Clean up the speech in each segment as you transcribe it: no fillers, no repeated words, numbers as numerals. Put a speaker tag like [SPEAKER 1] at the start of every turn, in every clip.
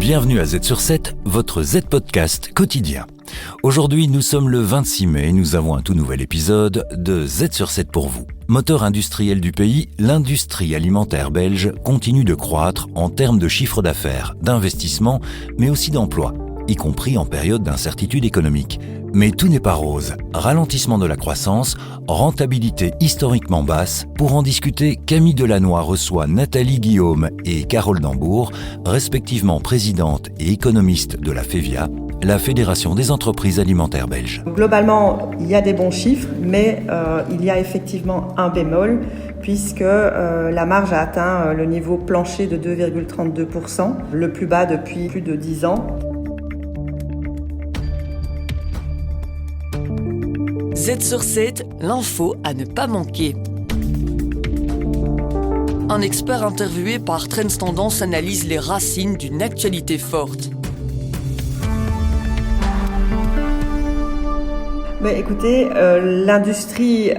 [SPEAKER 1] Bienvenue à Z sur 7, votre Z-Podcast quotidien. Aujourd'hui, nous sommes le 26 mai et nous avons un tout nouvel épisode de Z sur 7 pour vous. Moteur industriel du pays, l'industrie alimentaire belge continue de croître en termes de chiffre d'affaires, d'investissement, mais aussi d'emploi, y compris en période d'incertitude économique. Mais tout n'est pas rose. Ralentissement de la croissance, rentabilité historiquement basse. Pour en discuter, Camille Delannoy reçoit Nathalie Guillaume et Carole Dambourg, respectivement présidente et économiste de la FEVIA, la Fédération des entreprises alimentaires belges.
[SPEAKER 2] Globalement, il y a des bons chiffres, mais il y a effectivement un bémol, puisque la marge a atteint le niveau plancher de 2,32%, le plus bas depuis plus de 10 ans.
[SPEAKER 3] Z sur 7, l'info à ne pas manquer. Un expert interviewé par Trends Tendance analyse les racines d'une actualité forte.
[SPEAKER 2] Mais écoutez, l'industrie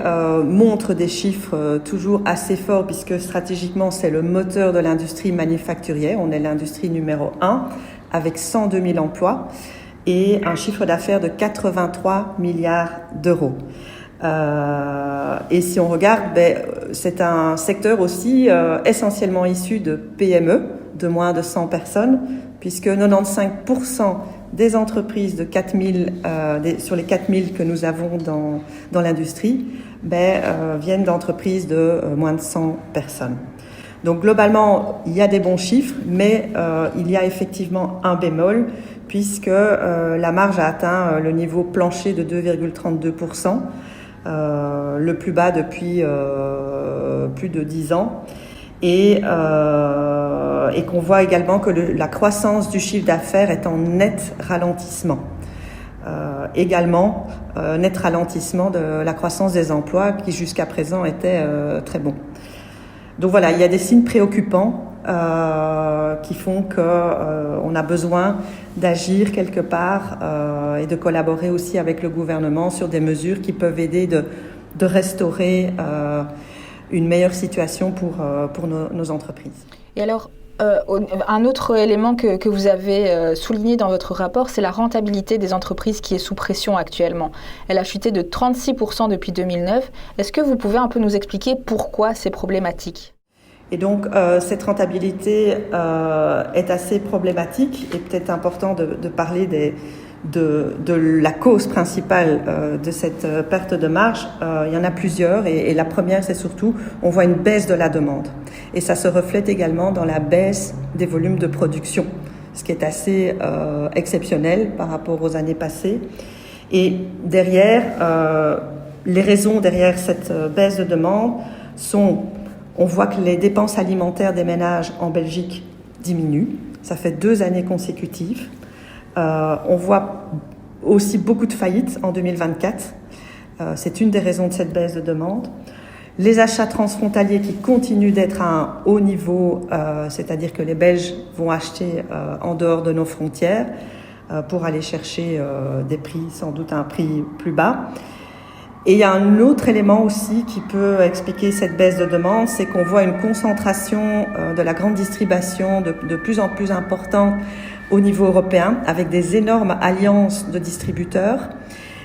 [SPEAKER 2] montre des chiffres toujours assez forts, puisque stratégiquement c'est le moteur de l'industrie manufacturière. On est l'industrie numéro 1 avec 102 000 emplois. Et un chiffre d'affaires de 83 milliards d'euros. Et si on regarde, c'est un secteur aussi essentiellement issu de PME, de moins de 100 personnes, puisque 95% des entreprises de 4000, sur les 4000 que nous avons dans l'industrie, viennent d'entreprises de moins de 100 personnes. Donc globalement, il y a des bons chiffres, mais il y a effectivement un bémol, puisque la marge a atteint le niveau plancher de 2,32%, le plus bas depuis plus de 10 ans, et qu'on voit également que la croissance du chiffre d'affaires est en net ralentissement. Également, net ralentissement de la croissance des emplois qui jusqu'à présent était très bon. Donc voilà, il y a des signes préoccupants qui font qu'on a besoin d'agir quelque part et de collaborer aussi avec le gouvernement sur des mesures qui peuvent aider de restaurer une meilleure situation pour nos entreprises.
[SPEAKER 4] Et alors, un autre élément que vous avez souligné dans votre rapport, c'est la rentabilité des entreprises qui est sous pression actuellement. Elle a chuté de 36% depuis 2009. Est-ce que vous pouvez un peu nous expliquer pourquoi c'est problématique ?
[SPEAKER 2] Et donc, cette rentabilité est assez problématique et peut-être important de parler de la cause principale de cette perte de marge. Il y en a plusieurs et la première, c'est surtout, on voit une baisse de la demande. Et ça se reflète également dans la baisse des volumes de production, ce qui est assez exceptionnel par rapport aux années passées. Et derrière, les raisons derrière cette baisse de demande sont... On voit que les dépenses alimentaires des ménages en Belgique diminuent. Ça fait 2 années consécutives. On voit aussi beaucoup de faillites en 2024. C'est une des raisons de cette baisse de demande. Les achats transfrontaliers qui continuent d'être à un haut niveau, c'est-à-dire que les Belges vont acheter en dehors de nos frontières pour aller chercher des prix, sans doute un prix plus bas. Et il y a un autre élément aussi qui peut expliquer cette baisse de demande, c'est qu'on voit une concentration de la grande distribution de plus en plus importante au niveau européen, avec des énormes alliances de distributeurs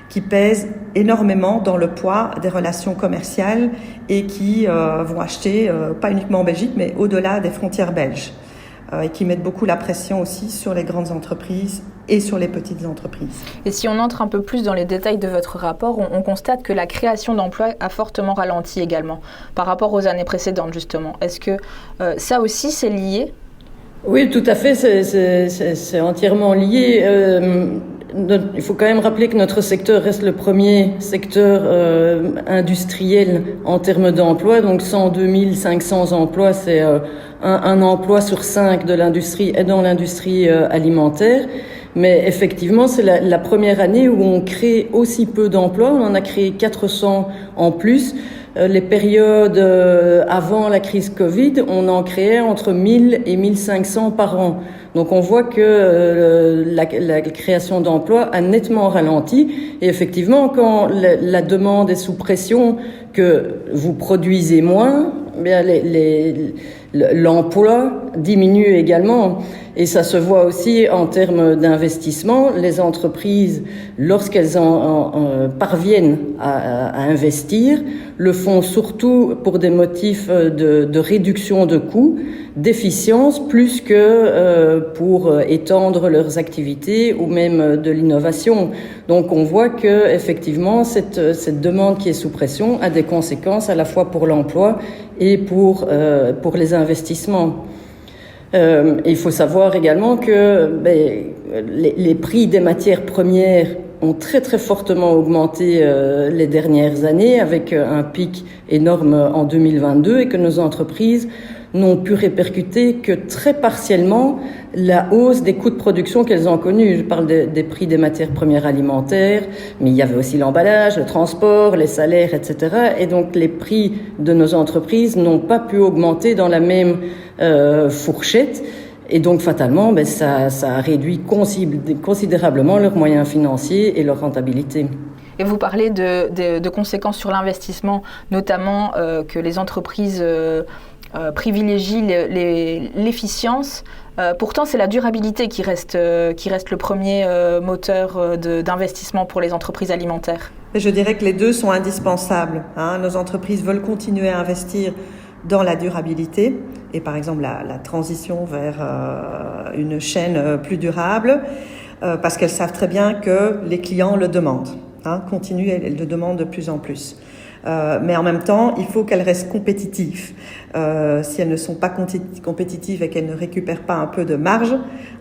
[SPEAKER 2] qui pèsent énormément dans le poids des relations commerciales et qui vont acheter, pas uniquement en Belgique, mais au-delà des frontières belges, et qui mettent beaucoup la pression aussi sur les grandes entreprises et sur les petites entreprises.
[SPEAKER 4] Et si on entre un peu plus dans les détails de votre rapport, on constate que la création d'emplois a fortement ralenti également par rapport aux années précédentes, justement. Est-ce que ça aussi, c'est lié ?
[SPEAKER 5] Oui, tout à fait, c'est entièrement lié. Il faut quand même rappeler que notre secteur reste le premier secteur industriel en termes d'emploi. Donc 102 500 emplois, c'est un emploi sur 5 de l'industrie est dans l'industrie alimentaire. Mais effectivement, c'est la première année où on crée aussi peu d'emplois. On en a créé 400 en plus. Les périodes avant la crise Covid, on en créait entre 1000 et 1500 par an. Donc on voit que la création d'emplois a nettement ralenti. Et effectivement, quand la demande est sous pression, que vous produisez moins, bien L'emploi diminue également et ça se voit aussi en termes d'investissement. Les entreprises, lorsqu'elles parviennent à investir, le font surtout pour des motifs de réduction de coûts, d'efficience, plus que pour étendre leurs activités ou même de l'innovation. Donc on voit que effectivement cette demande qui est sous pression a des conséquences à la fois pour l'emploi et pour les investissements. Il faut savoir également que les prix des matières premières ont très très fortement augmenté les dernières années avec un pic énorme en 2022 et que nos entreprises n'ont pu répercuter que très partiellement la hausse des coûts de production qu'elles ont connus. Je parle des prix des matières premières alimentaires, mais il y avait aussi l'emballage, le transport, les salaires, etc. Et donc les prix de nos entreprises n'ont pas pu augmenter dans la même fourchette. Et donc fatalement, ça a réduit considérablement leurs moyens financiers et leur rentabilité.
[SPEAKER 4] Et vous parlez de conséquences sur l'investissement, notamment que les entreprises privilégient l'efficience. Pourtant, c'est la durabilité qui reste le premier moteur d'investissement pour les entreprises alimentaires.
[SPEAKER 2] Et je dirais que les deux sont indispensables. Nos entreprises veulent continuer à investir dans la durabilité et par exemple la transition vers une chaîne plus durable parce qu'elles savent très bien que les clients le demandent. Continuent, elles le demandent de plus en plus. Mais en même temps, il faut qu'elles restent compétitives. Si elles ne sont pas compétitives et qu'elles ne récupèrent pas un peu de marge,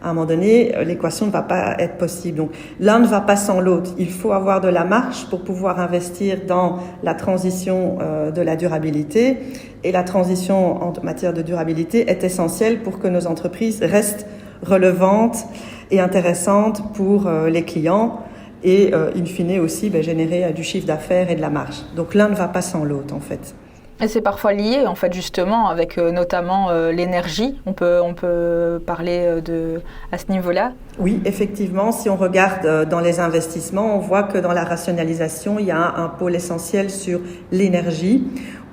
[SPEAKER 2] à un moment donné, l'équation ne va pas être possible. Donc, l'un ne va pas sans l'autre. Il faut avoir de la marge pour pouvoir investir dans la transition de la durabilité. Et la transition en matière de durabilité est essentielle pour que nos entreprises restent relevantes et intéressantes pour les clients. Et in fine aussi générer du chiffre d'affaires et de la marge. Donc l'un ne va pas sans l'autre en fait.
[SPEAKER 4] Et c'est parfois lié en fait justement avec notamment l'énergie. On peut parler à ce niveau-là.
[SPEAKER 2] Oui, effectivement, si on regarde dans les investissements, on voit que dans la rationalisation, il y a un pôle essentiel sur l'énergie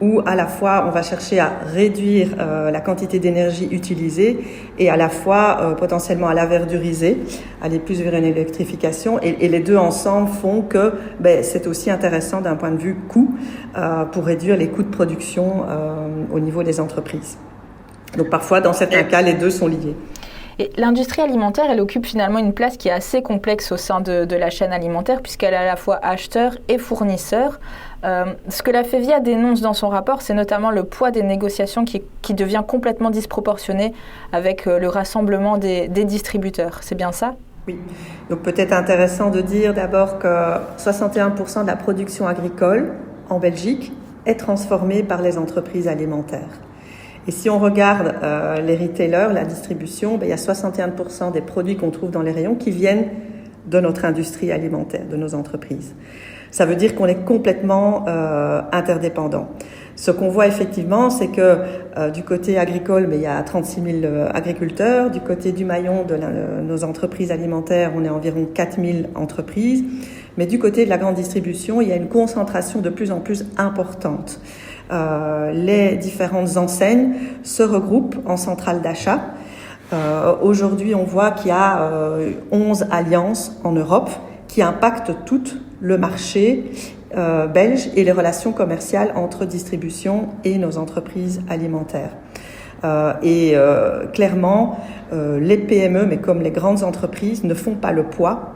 [SPEAKER 2] où à la fois on va chercher à réduire la quantité d'énergie utilisée et à la fois potentiellement à la verduriser, aller plus vers une électrification et les deux ensemble font que c'est aussi intéressant d'un point de vue coût pour réduire les coûts de production au niveau des entreprises. Donc parfois dans certains cas les deux sont liés.
[SPEAKER 4] Et l'industrie alimentaire, elle occupe finalement une place qui est assez complexe au sein de la chaîne alimentaire puisqu'elle est à la fois acheteur et fournisseur. Ce que la FEVIA dénonce dans son rapport, c'est notamment le poids des négociations qui devient complètement disproportionné avec le rassemblement des distributeurs. C'est bien ça ?
[SPEAKER 2] Oui. Donc peut-être intéressant de dire d'abord que 61% de la production agricole en Belgique est transformée par les entreprises alimentaires. Et si on regarde les retailers, la distribution, il y a 61% des produits qu'on trouve dans les rayons qui viennent de notre industrie alimentaire, de nos entreprises. Ça veut dire qu'on est complètement interdépendants. Ce qu'on voit effectivement, c'est que du côté agricole, il y a 36 000 agriculteurs. Du côté du maillon de nos entreprises alimentaires, on est environ 4 000 entreprises. Mais du côté de la grande distribution, il y a une concentration de plus en plus importante. Les différentes enseignes se regroupent en centrales d'achat. Aujourd'hui, on voit qu'il y a 11 alliances en Europe qui impactent toutes le marché belge et les relations commerciales entre distribution et nos entreprises alimentaires. Clairement, les PME, mais comme les grandes entreprises, ne font pas le poids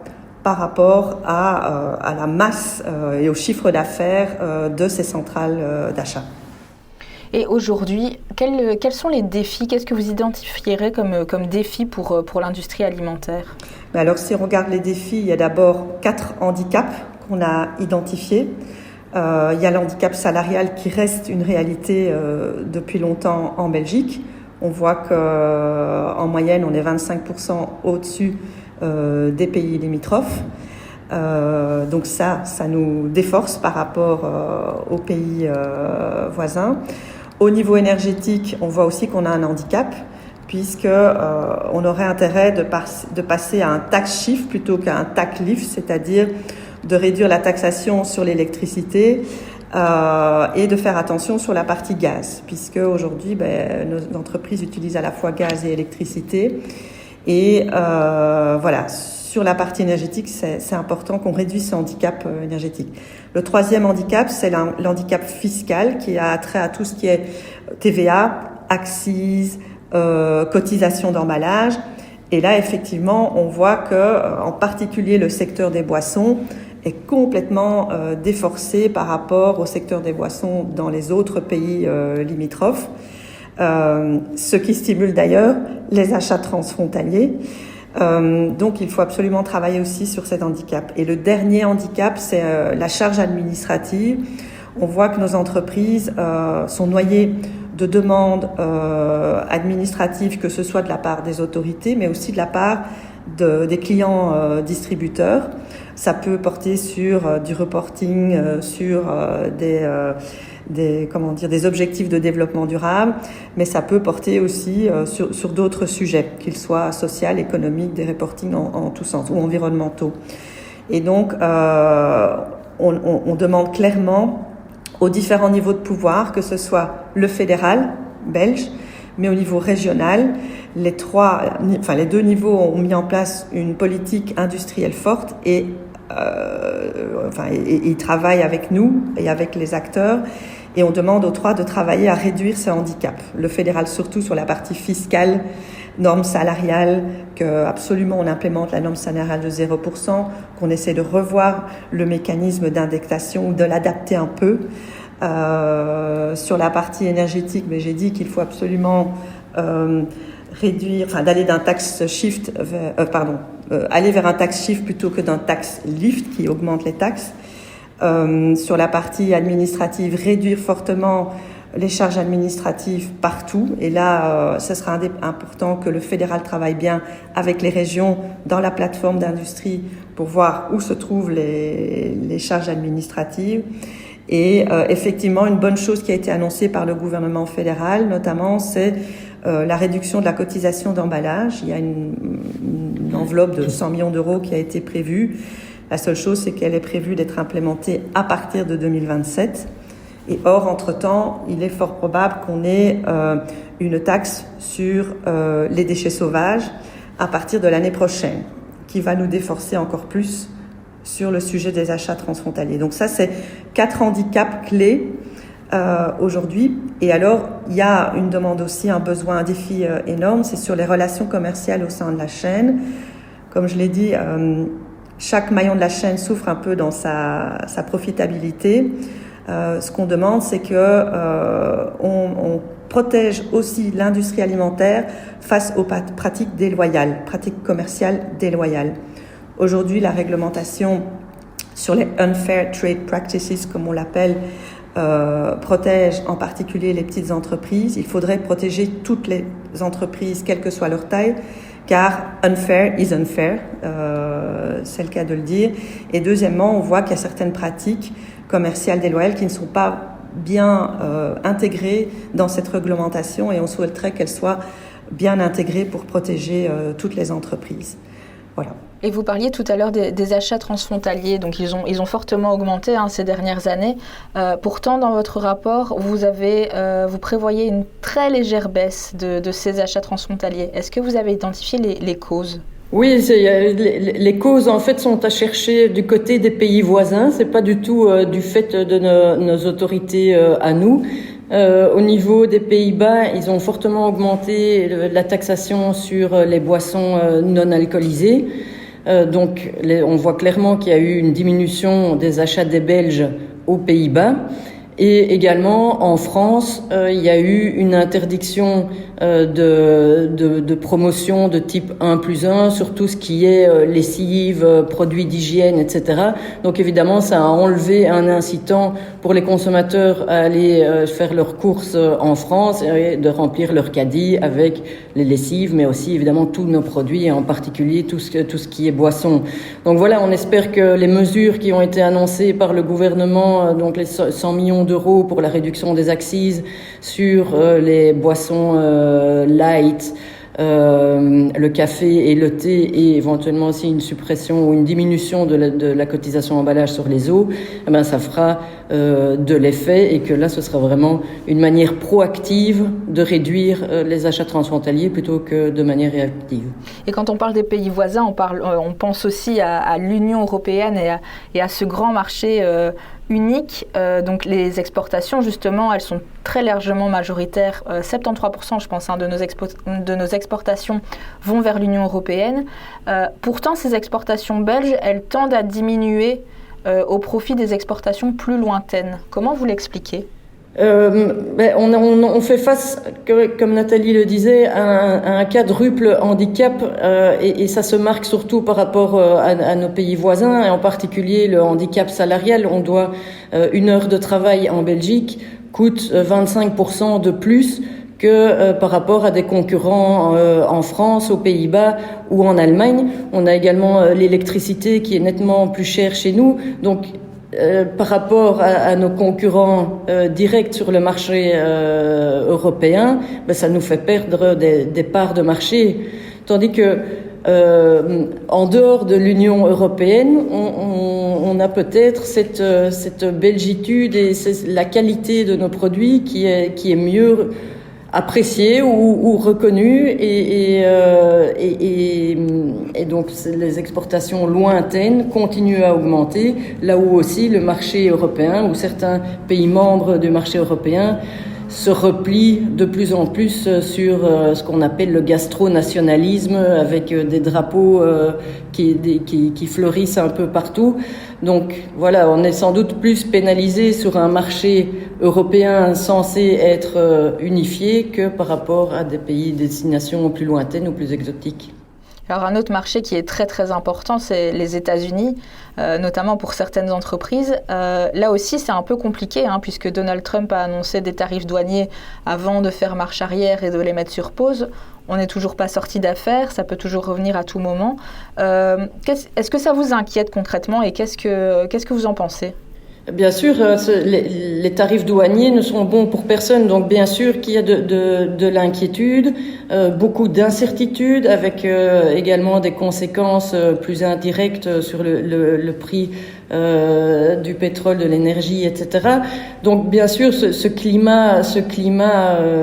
[SPEAKER 2] par rapport à la masse et au chiffre d'affaires de ces centrales d'achat.
[SPEAKER 4] Et aujourd'hui, quels sont les défis ? Qu'est-ce que vous identifierez comme défis pour l'industrie alimentaire ?
[SPEAKER 2] Alors, si on regarde les défis, il y a d'abord 4 handicaps qu'on a identifiés. Il y a l'handicap salarial qui reste une réalité depuis longtemps en Belgique. On voit qu'en moyenne, on est 25% au-dessus des pays limitrophes. Donc ça nous déforce par rapport aux pays voisins. Au niveau énergétique, on voit aussi qu'on a un handicap puisque on aurait intérêt de passer à un tax shift plutôt qu'à un tax lift, c'est-à-dire de réduire la taxation sur l'électricité et de faire attention sur la partie gaz, puisque aujourd'hui, nos entreprises utilisent à la fois gaz et électricité. Et voilà, sur la partie énergétique, c'est important qu'on réduise ce handicap énergétique. Le troisième handicap, c'est l'handicap fiscal qui a trait à tout ce qui est TVA, accises, cotisation d'emballage. Et là, effectivement, on voit que, en particulier, le secteur des boissons est complètement déforcé par rapport au secteur des boissons dans les autres pays limitrophes, ce qui stimule d'ailleurs les achats transfrontaliers. Donc, il faut absolument travailler aussi sur cet handicap. Et le dernier handicap, c'est la charge administrative. On voit que nos entreprises sont noyées de demandes administratives, que ce soit de la part des autorités, mais aussi de la part des clients distributeurs. Ça peut porter sur du reporting, sur des objectifs de développement durable, mais ça peut porter aussi sur d'autres sujets, qu'ils soient sociaux, économiques, des reportings en tous sens, ou environnementaux. Et donc, on demande clairement aux différents niveaux de pouvoir, que ce soit le fédéral belge, mais au niveau régional, les deux niveaux ont mis en place une politique industrielle forte et ils travaillent avec nous et avec les acteurs, et on demande aux trois de travailler à réduire ce handicap. Le fédéral surtout sur la partie fiscale, normes salariales, qu'absolument on implémente la norme salariale de 0%, qu'on essaie de revoir le mécanisme d'indexation ou de l'adapter un peu. Sur la partie énergétique, mais j'ai dit qu'il faut absolument d'aller d'un tax shift aller vers un tax shift plutôt que d'un tax lift qui augmente les taxes. Sur la partie administrative, réduire fortement les charges administratives partout. Et là, ce sera important que le fédéral travaille bien avec les régions dans la plateforme d'industrie pour voir où se trouvent les charges administratives. Et effectivement, une bonne chose qui a été annoncée par le gouvernement fédéral, notamment, c'est la réduction de la cotisation d'emballage. Il y a une enveloppe de 100 millions d'euros qui a été prévue. La seule chose, c'est qu'elle est prévue d'être implémentée à partir de 2027. Et or, entre-temps, il est fort probable qu'on ait une taxe sur les déchets sauvages à partir de l'année prochaine, qui va nous déforcer encore plus sur le sujet des achats transfrontaliers. Donc ça, c'est 4 handicaps clés aujourd'hui. Et alors, il y a une demande aussi, un besoin, un défi énorme, c'est sur les relations commerciales au sein de la chaîne. Comme je l'ai dit, chaque maillon de la chaîne souffre un peu dans sa profitabilité. Ce qu'on demande, c'est que on protège aussi l'industrie alimentaire face aux pratiques déloyales, pratiques commerciales déloyales. Aujourd'hui, la réglementation sur les unfair trade practices, comme on l'appelle, protège en particulier les petites entreprises. Il faudrait protéger toutes les entreprises, quelle que soit leur taille, car unfair is unfair, c'est le cas de le dire. Et deuxièmement, on voit qu'il y a certaines pratiques commerciales déloyales qui ne sont pas bien intégrées dans cette réglementation, et on souhaiterait qu'elles soient bien intégrées pour protéger toutes les entreprises. Voilà.
[SPEAKER 4] Et vous parliez tout à l'heure des achats transfrontaliers, donc ils ont fortement augmenté ces dernières années. Pourtant, dans votre rapport, vous prévoyez une très légère baisse de ces achats transfrontaliers. Est-ce que vous avez identifié les causes ?
[SPEAKER 5] Oui, les causes en fait sont à chercher du côté des pays voisins. C'est pas du tout du fait de nos autorités à nous. Au niveau des Pays-Bas, ils ont fortement augmenté la taxation sur les boissons non alcoolisées. Donc, on voit clairement qu'il y a eu une diminution des achats des Belges aux Pays-Bas. Et également, en France, il y a eu une interdiction de promotion de type 1+1 sur tout ce qui est lessive, produits d'hygiène, etc. Donc évidemment, ça a enlevé un incitant pour les consommateurs à aller faire leurs courses en France et de remplir leur caddie avec les lessives, mais aussi évidemment tous nos produits, et en particulier tout ce qui est boisson. Donc voilà, on espère que les mesures qui ont été annoncées par le gouvernement, donc les 100 millions d'euros pour la réduction des accises sur les boissons light, le café et le thé et éventuellement aussi une suppression ou une diminution de la cotisation emballage sur les eaux, ça fera de l'effet et que là ce sera vraiment une manière proactive de réduire les achats transfrontaliers plutôt que de manière réactive.
[SPEAKER 4] Et quand on parle des pays voisins, on pense aussi à l'Union européenne et à ce grand marché unique. Donc les exportations, justement, elles sont très largement majoritaires. 73%, je pense, de nos exportations vont vers l'Union européenne. Pourtant, ces exportations belges, elles tendent à diminuer au profit des exportations plus lointaines. Comment vous l'expliquez ?
[SPEAKER 5] On fait face, comme Nathalie le disait, à un quadruple handicap et ça se marque surtout par rapport à nos pays voisins et en particulier le handicap salarial. On doit 1 heure de travail en Belgique coûte 25% de plus que par rapport à des concurrents en France, aux Pays-Bas ou en Allemagne. On a également l'électricité qui est nettement plus chère chez nous. Donc par rapport à nos concurrents directs sur le marché européen, ça nous fait perdre des parts de marché. Tandis que en dehors de l'Union européenne, on a peut-être cette belgitude et la qualité de nos produits qui est mieux apprécié ou reconnu et donc les exportations lointaines continuent à augmenter, là où aussi le marché européen ou certains pays membres du marché européen se replient de plus en plus sur ce qu'on appelle le gastro-nationalisme avec des drapeaux qui fleurissent un peu partout. Donc voilà, on est sans doute plus pénalisé sur un marché européen censé être unifié que par rapport à des pays destinations plus lointaines ou plus exotiques.
[SPEAKER 4] Alors un autre marché qui est très très important, c'est les États-Unis, notamment pour certaines entreprises. Là aussi, c'est un peu compliqué, puisque Donald Trump a annoncé des tarifs douaniers avant de faire marche arrière et de les mettre sur pause. On n'est toujours pas sorti d'affaires, ça peut toujours revenir à tout moment. Est-ce que ça vous inquiète concrètement et qu'est-ce que vous en pensez ?
[SPEAKER 5] Bien sûr, les tarifs douaniers ne sont bons pour personne, donc bien sûr qu'il y a de l'inquiétude, beaucoup d'incertitudes, avec également des conséquences plus indirectes sur le prix du pétrole, de l'énergie, etc. Donc bien sûr, ce climat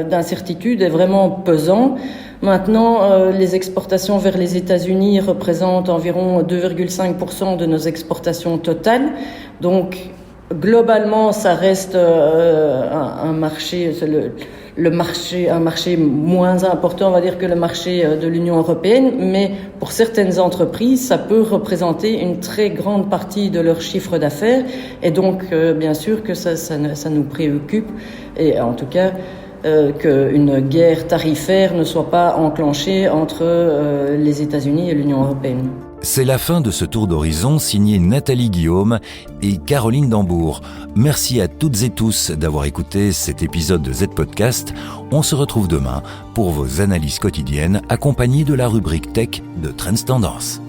[SPEAKER 5] d'incertitude est vraiment pesant. Maintenant, les exportations vers les États-Unis représentent environ 2,5% de nos exportations totales, donc globalement, ça reste un marché, un marché moins important, on va dire, que le marché de l'Union européenne, mais pour certaines entreprises, ça peut représenter une très grande partie de leur chiffre d'affaires, et donc, bien sûr que ça nous préoccupe, et en tout cas, qu'une guerre tarifaire ne soit pas enclenchée entre les États-Unis et l'Union européenne.
[SPEAKER 1] C'est la fin de ce tour d'horizon signé Nathalie Guillaume et Caroline Dambourg. Merci à toutes et tous d'avoir écouté cet épisode de Z-Podcast. On se retrouve demain pour vos analyses quotidiennes accompagnées de la rubrique Tech de Trends Tendance.